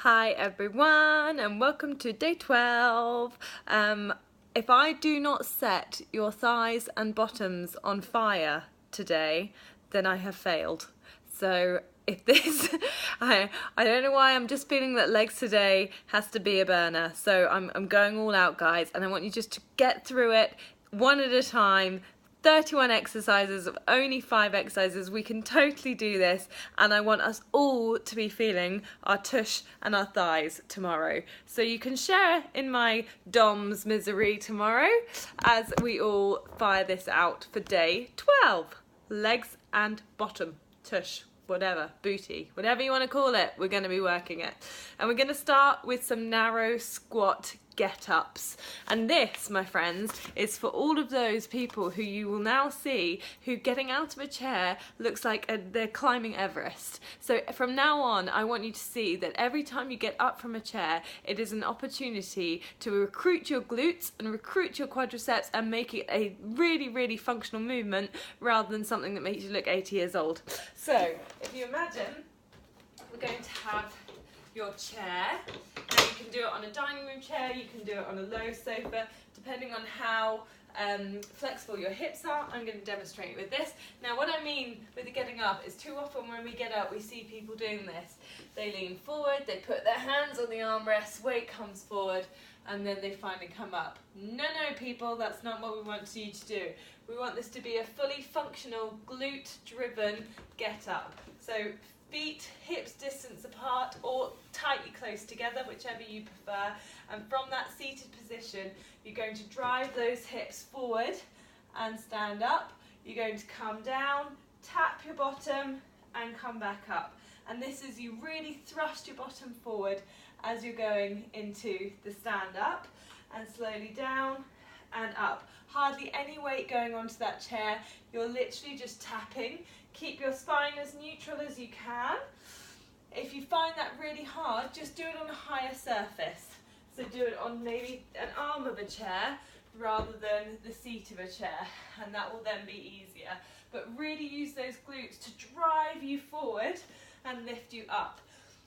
Hi everyone and welcome to day 12. If I do not set your thighs and bottoms on fire today, then I have failed. So if this, I don't know why, I'm just feeling that legs today has to be a burner. So I'm going all out, guys, and I want you just to get through it one at a time. 31 exercises of only 5 exercises. We can totally do this, and I want us all to be feeling our tush and our thighs tomorrow. So you can share in my DOMS misery tomorrow as we all fire this out for day 12. Legs and bottom, tush, whatever, booty, whatever you want to call it, we're going to be working it. And we're going to start with some narrow squat get-ups, and this, my friends, is for all of those people who you will now see who getting out of a chair looks like they're climbing Everest. So from now on, I want you to see that every time you get up from a chair, it is an opportunity to recruit your glutes and recruit your quadriceps and make it a really functional movement rather than something that makes you look 80 years old. So if you imagine, we're going to have your chair. Now you can do it on a dining room chair, you can do it on a low sofa, depending on how flexible your hips are. I'm going to demonstrate with this. Now what I mean with the getting up is too often when we get up we see people doing this. They lean forward, they put their hands on the armrests, weight comes forward, and then they finally come up. No people, that's not what we want you to do. We want this to be a fully functional glute driven get up. So feet, hips distance apart or tightly close together, whichever you prefer. And from that seated position, you're going to drive those hips forward and stand up. You're going to come down, tap your bottom and come back up. And this is you really thrust your bottom forward as you're going into the stand up, and slowly down and up. Hardly any weight going onto that chair. You're literally just tapping. Keep your spine as neutral as you can. If you find that really hard, just do it on a higher surface. So do it on maybe an arm of a chair rather than the seat of a chair, and that will then be easier. But really use those glutes to drive you forward and lift you up.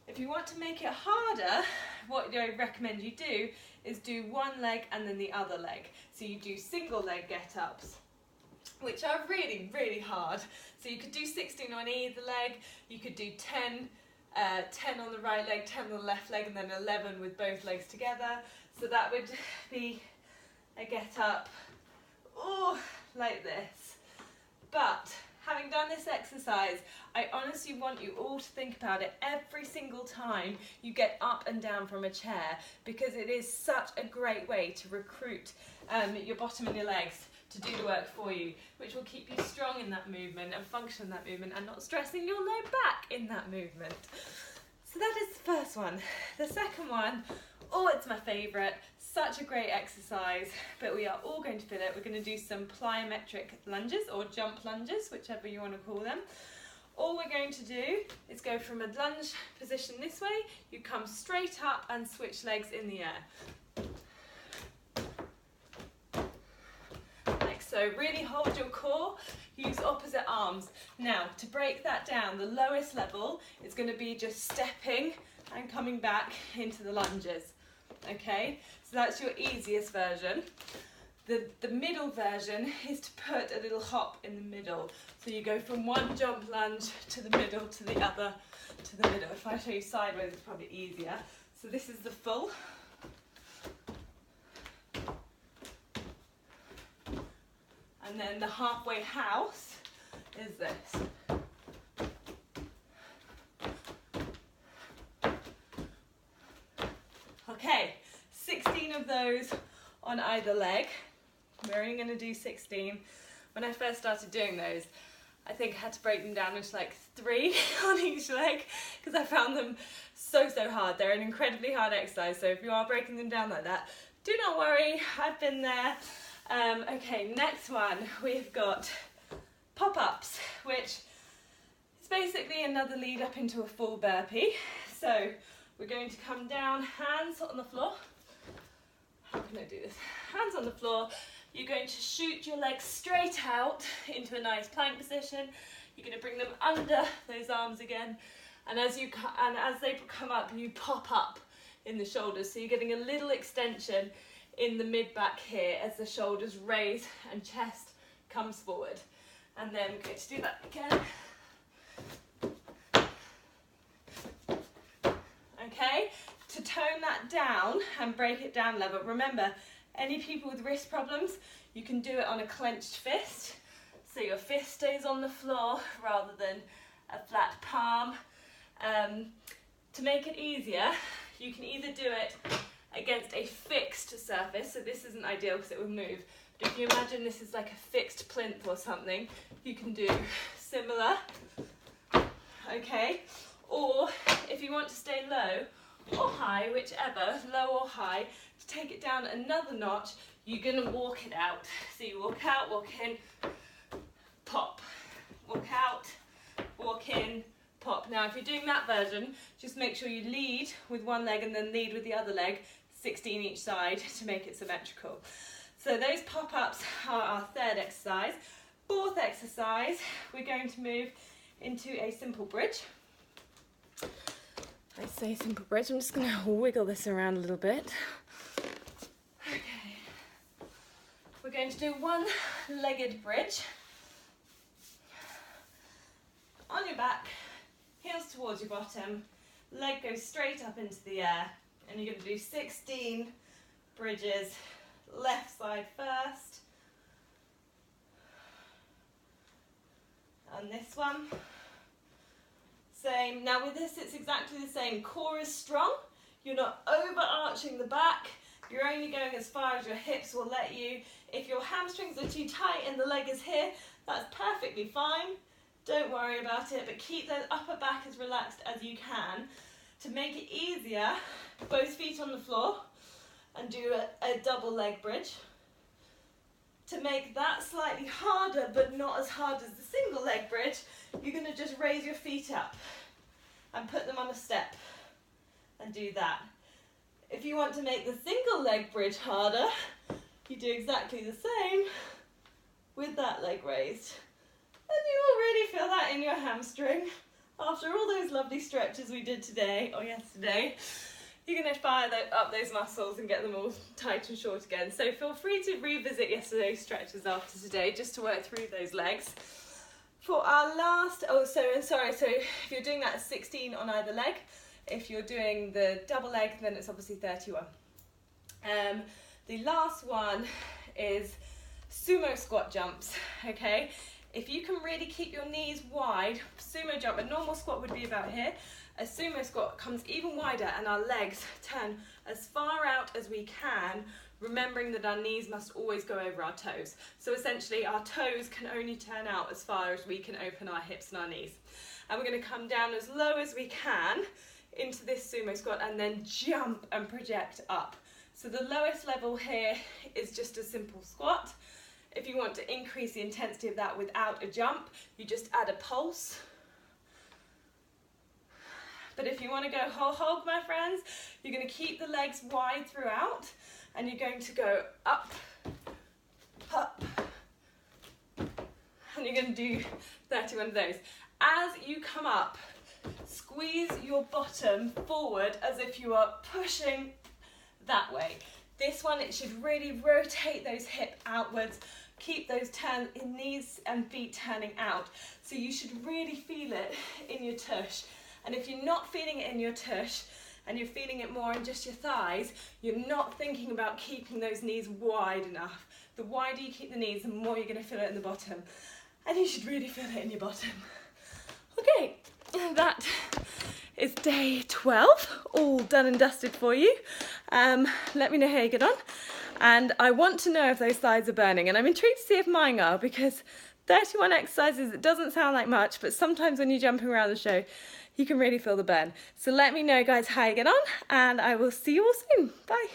If you want to make it harder, what I recommend you do is do one leg and then the other leg. So you do single leg get-ups, which are really hard. So you could do 16 on either leg, you could do 10 on the right leg, 10 on the left leg, and then 11 with both legs together. So that would be a get-up, like this. But having done this exercise, I honestly want you all to think about it every single time you get up and down from a chair, because it is such a great way to recruit your bottom and your legs to do the work for you, which will keep you strong in that movement and function in that movement and not stressing your low back in that movement. So that is the first one. The second one, it's my favourite. Such a great exercise, but we are all going to feel it. We're going to do some plyometric lunges or jump lunges, whichever you want to call them. All we're going to do is go from a lunge position this way, you come straight up and switch legs in the air. Like so. Really hold your core, use opposite arms. Now, to break that down, the lowest level is going to be just stepping and coming back into the lunges. Okay, so that's your easiest version. The middle version is to put a little hop in the middle. So you go from one jump lunge to the middle to the other to the middle. If I show you sideways, it's probably easier. So this is the full. And then the halfway house is this. Okay, 16 of those on either leg. We're only going to do 16. When I first started doing those, I think I had to break them down into like 3 on each leg because I found them so hard. They're an incredibly hard exercise, so if you are breaking them down like that, do not worry, I've been there. Okay, next one, we've got pop-ups, which is basically another lead up into a full burpee. So we're going to come down, hands on the floor. How can I do this? Hands on the floor. You're going to shoot your legs straight out into a nice plank position. You're going to bring them under those arms again, And as they come up, you pop up in the shoulders. So you're getting a little extension in the mid-back here as the shoulders raise and chest comes forward. And then we're going to do that again. Okay, to tone that down and break it down level. Remember, any people with wrist problems, you can do it on a clenched fist. So your fist stays on the floor rather than a flat palm. To make it easier, you can either do it against a fixed surface, so this isn't ideal because it will move, but if you imagine this is like a fixed plinth or something, you can do similar, okay? Or if you want to stay low or high, whichever, low or high, to take it down another notch, you're going to walk it out. So you walk out, walk in, pop, walk out, walk in, pop. Now if you're doing that version, just make sure you lead with one leg and then lead with the other leg, 16 each side to make it symmetrical. So those pop-ups are our third exercise. Fourth exercise, we're going to move into a simple bridge. I say simple bridge, I'm just going to wiggle this around a little bit. Okay, we're going to do one-legged bridge. On your back, heels towards your bottom, leg goes straight up into the air, and you're going to do 16 bridges, left side first. And this one, same. Now with this, it's exactly the same. Core is strong, you're not overarching the back, you're only going as far as your hips will let you. If your hamstrings are too tight and the leg is here, that's perfectly fine. Don't worry about it, but keep the upper back as relaxed as you can. To make it easier, both feet on the floor and do a double leg bridge. To make that slightly harder, but not as hard as the single leg bridge, you're going to just raise your feet up and put them on a step and do that. If you want to make the single leg bridge harder, you do exactly the same with that leg raised. And you already feel that in your hamstring. After all those lovely stretches we did today, or yesterday, you're going to fire up those muscles and get them all tight and short again. So feel free to revisit yesterday's stretches after today, just to work through those legs. For our last, so if you're doing that, it's 16 on either leg. If you're doing the double leg, then it's obviously 31. The last one is sumo squat jumps, okay? If you can really keep your knees wide, sumo jump, a normal squat would be about here. A sumo squat comes even wider and our legs turn as far out as we can, remembering that our knees must always go over our toes. So essentially our toes can only turn out as far as we can open our hips and our knees. And we're going to come down as low as we can into this sumo squat and then jump and project up. So the lowest level here is just a simple squat. If you want to increase the intensity of that without a jump, you just add a pulse. But if you want to go whole hog, my friends, you're going to keep the legs wide throughout and you're going to go up, up, and you're going to do 31 of those. As you come up, squeeze your bottom forward as if you are pushing that way. This one, it should really rotate those hips outwards, keep those knees and feet turning out. So you should really feel it in your tush. And if you're not feeling it in your tush and you're feeling it more in just your thighs, you're not thinking about keeping those knees wide enough. The wider you keep the knees, the more you're going to feel it in the bottom. And you should really feel it in your bottom. Okay, that is day 12, all done and dusted for you. Let me know how you get on. And I want to know if those thighs are burning. And I'm intrigued to see if mine are, because 31 exercises, it doesn't sound like much, but sometimes when you're jumping around the show, you can really feel the burn. So let me know, guys, how you get on, and I will see you all soon. Bye.